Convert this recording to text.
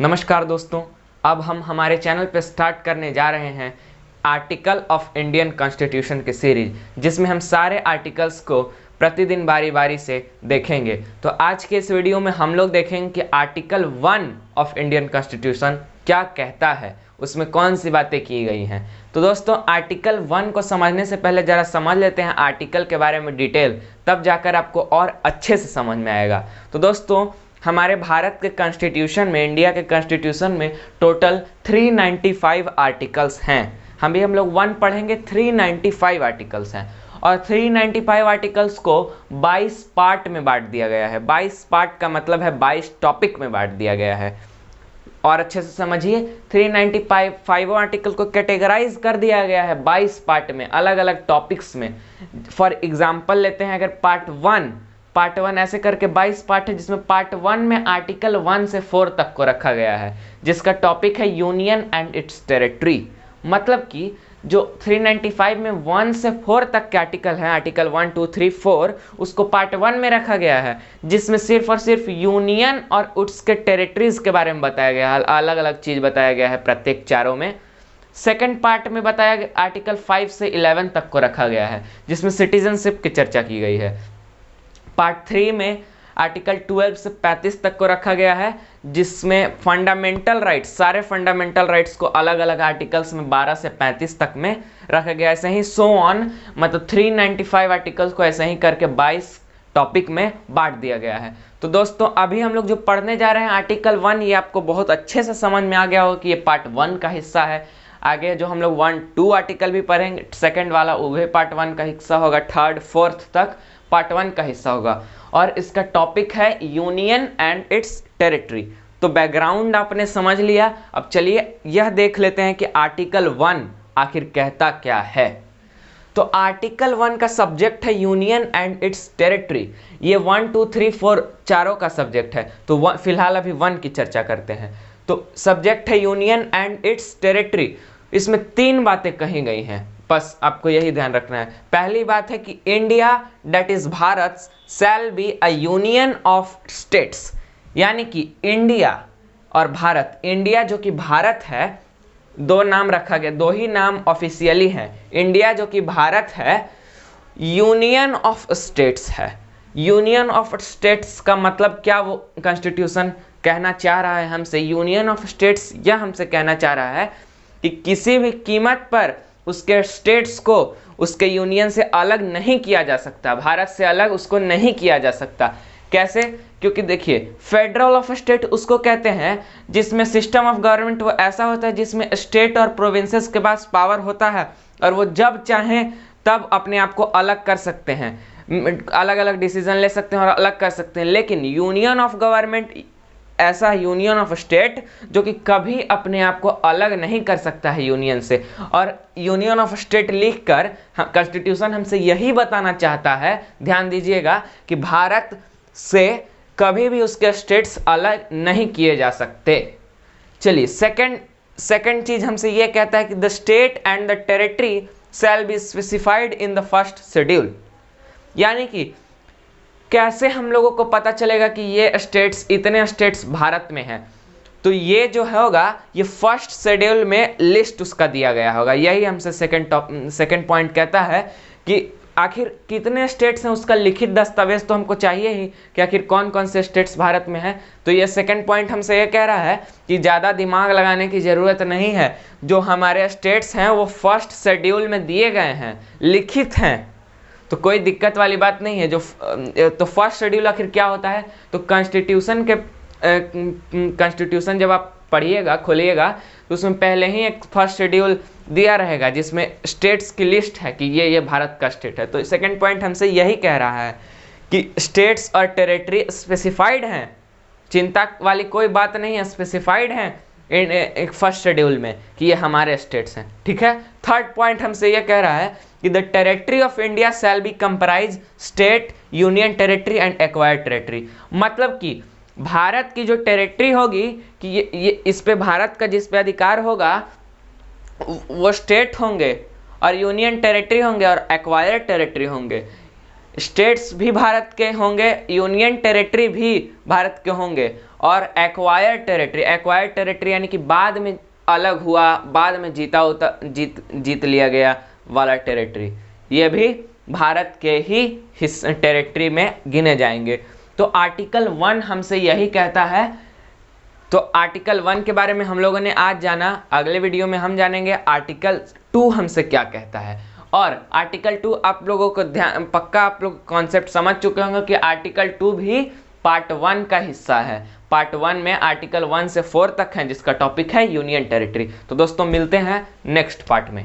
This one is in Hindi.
नमस्कार दोस्तों, अब हम हमारे चैनल पर स्टार्ट करने जा रहे हैं आर्टिकल ऑफ इंडियन कॉन्स्टिट्यूशन की सीरीज, जिसमें हम सारे आर्टिकल्स को प्रतिदिन बारी बारी से देखेंगे। तो आज के इस वीडियो में हम लोग देखेंगे कि आर्टिकल 1 ऑफ इंडियन कॉन्स्टिट्यूशन क्या कहता है, उसमें कौन सी बातें की गई हैं। तो दोस्तों, आर्टिकल 1 को समझने से पहले ज़रा समझ लेते हैं आर्टिकल के बारे में डिटेल, तब जाकर आपको और अच्छे से समझ में आएगा। तो दोस्तों, हमारे भारत के कॉन्स्टिट्यूशन में, इंडिया के कॉन्स्टिट्यूशन में टोटल 395 आर्टिकल्स हैं। हम लोग 1 पढ़ेंगे, 395 आर्टिकल्स हैं और 395 आर्टिकल्स को 22 पार्ट में बांट दिया गया है। 22 पार्ट का मतलब है 22 टॉपिक में बांट दिया गया है। और अच्छे से समझिए, 395 आर्टिकल को कैटेगराइज कर दिया गया है 22 पार्ट में, अलग अलग टॉपिक्स में। फॉर एग्जाम्पल लेते हैं, अगर पार्ट 1 ऐसे करके 22 पार्ट है, जिसमें पार्ट 1 में आर्टिकल 1 से 4 तक को रखा गया है, जिसका टॉपिक है यूनियन एंड इट्स टेरिटरी। मतलब कि जो 395 में 1 से 4 तक के आर्टिकल हैं, आर्टिकल 1, 2, 3, 4, उसको पार्ट 1 में रखा गया है, जिसमें सिर्फ और सिर्फ यूनियन और उसके टेरिटरीज के बारे में बताया गया है। अलग अलग चीज बताया गया है प्रत्येक चारों में। सेकंड पार्ट में बताया गया, आर्टिकल 5 से 11 तक को रखा गया है, जिसमें सिटीजनशिप की चर्चा की गई है। पार्ट 3 में आर्टिकल 12 से 35 तक को रखा गया है, जिसमें फंडामेंटल राइट्स, सारे फंडामेंटल राइट्स को अलग अलग आर्टिकल्स में 12 से 35 तक में रखा गया। ऐसे ही सो ऑन, मतलब 395 आर्टिकल्स को ऐसे ही करके 22 टॉपिक में बांट दिया गया है। तो दोस्तों, अभी हम लोग जो पढ़ने जा रहे हैं आर्टिकल 1, ये आपको बहुत अच्छे से समझ में आ गया होगा कि ये पार्ट 1 का हिस्सा है। आगे जो हम लोग 1, 2 आर्टिकल भी पढ़ेंगे, सेकेंड वाला वह पार्ट 1 का हिस्सा होगा, 3rd, 4th तक पार्ट 1 का हिस्सा होगा। और इसका टॉपिक है यूनियन एंड इट्स टेरिटरी। तो बैकग्राउंड आपने समझ लिया। अब चलिए यह देख लेते हैं कि आर्टिकल 1 आखिर कहता क्या है। तो आर्टिकल 1 का सब्जेक्ट है यूनियन एंड इट्स टेरिटरी। ये 1, 2, 3, 4 चारों का सब्जेक्ट है। तो फिलहाल अभी 1 की चर्चा करते हैं। तो सब्जेक्ट है यूनियन एंड इट्स टेरिटरी। इसमें 3 बातें कही गई हैं, बस आपको यही ध्यान रखना है। पहली बात है कि India that is Bharat shall be a union of states, यानी कि इंडिया और भारत, इंडिया जो कि भारत है, 2 नाम रखा गया, 2 ही नाम ऑफिशियली है। इंडिया जो कि भारत है, यूनियन ऑफ स्टेट्स है। यूनियन ऑफ स्टेट्स का मतलब क्या वो कॉन्स्टिट्यूशन कहना चाह रहा है हमसे? यूनियन ऑफ स्टेट्स यह हमसे कहना चाह रहा है कि किसी भी कीमत पर उसके स्टेट्स को उसके यूनियन से अलग नहीं किया जा सकता, भारत से अलग उसको नहीं किया जा सकता। कैसे? क्योंकि देखिए, फेडरल ऑफ स्टेट उसको कहते हैं जिसमें सिस्टम ऑफ गवर्नमेंट वो ऐसा होता है जिसमें स्टेट और प्रोविंसेस के पास पावर होता है और वो जब चाहें तब अपने आप को अलग कर सकते हैं, अलग अलग डिसीजन ले सकते हैं और अलग कर सकते हैं। लेकिन यूनियन ऑफ गवर्नमेंट ऐसा यूनियन ऑफ स्टेट जो कि कभी अपने आप को अलग नहीं कर सकता है यूनियन से। और यूनियन ऑफ स्टेट लिखकर कॉन्स्टिट्यूशन हमसे यही बताना चाहता है, ध्यान दीजिएगा, कि भारत से कभी भी उसके स्टेट्स अलग नहीं किए जा सकते। चलिए, सेकंड चीज हमसे यह कहता है कि the state and the territory shall be specified in the first schedule. यानी कि कैसे हम लोगों को पता चलेगा कि ये स्टेट्स, इतने स्टेट्स भारत में हैं? तो ये जो होगा, ये फर्स्ट शेड्यूल में लिस्ट उसका दिया गया होगा। यही हमसे सेकंड पॉइंट कहता है कि आखिर कितने स्टेट्स हैं, उसका लिखित दस्तावेज तो हमको चाहिए ही कि आखिर कौन कौन से स्टेट्स भारत में हैं। तो ये सेकंड पॉइंट हमसे ये कह रहा है कि ज़्यादा दिमाग लगाने की ज़रूरत नहीं है। जो हमारे स्टेट्स हैं वो फर्स्ट शेड्यूल में दिए गए हैं, लिखित हैं, तो कोई दिक्कत वाली बात नहीं है। तो फर्स्ट शेड्यूल आखिर क्या होता है? तो कॉन्स्टिट्यूशन जब आप पढ़िएगा, खोलिएगा, तो उसमें पहले ही एक फर्स्ट शेड्यूल दिया रहेगा जिसमें स्टेट्स की लिस्ट है कि ये भारत का स्टेट है। तो सेकंड पॉइंट हमसे यही कह रहा है कि स्टेट्स और टेरिटरी स्पेसिफाइड हैं, चिंता वाली कोई बात नहीं है, स्पेसिफाइड हैं एक फर्स्ट शेड्यूल में कि ये हमारे स्टेट्स हैं। ठीक है। थर्ड पॉइंट हमसे ये कह रहा है कि the territory of India shall be comprise state, union territory and acquired territory. मतलब कि भारत की जो टेरिटरी होगी, कि ये इस पे भारत का जिस पे अधिकार होगा वो स्टेट होंगे और यूनियन टेरिटरी होंगे और एक्वायर्ड टेरिटरी होंगे। स्टेट्स भी भारत के होंगे, यूनियन टेरिटरी भी भारत के होंगे और एक्वायर्ड टेरिटरी यानी कि बाद में अलग हुआ, बाद में जीत लिया गया वाला टेरिटरी, ये भी भारत के ही टेरिटरी में गिने जाएंगे। तो आर्टिकल 1 हमसे यही कहता है। तो आर्टिकल 1 के बारे में हम लोगों ने आज जाना। अगले वीडियो में हम जानेंगे आर्टिकल 2 हमसे क्या कहता है। और आर्टिकल 2 आप लोगों को पक्का आप लोग कॉन्सेप्ट समझ चुके होंगे कि आर्टिकल 2 भी पार्ट 1 का हिस्सा है। पार्ट 1 में आर्टिकल 1 से 4 तक है, जिसका टॉपिक है यूनियन टेरिटरी। तो दोस्तों मिलते हैं नेक्स्ट पार्ट में।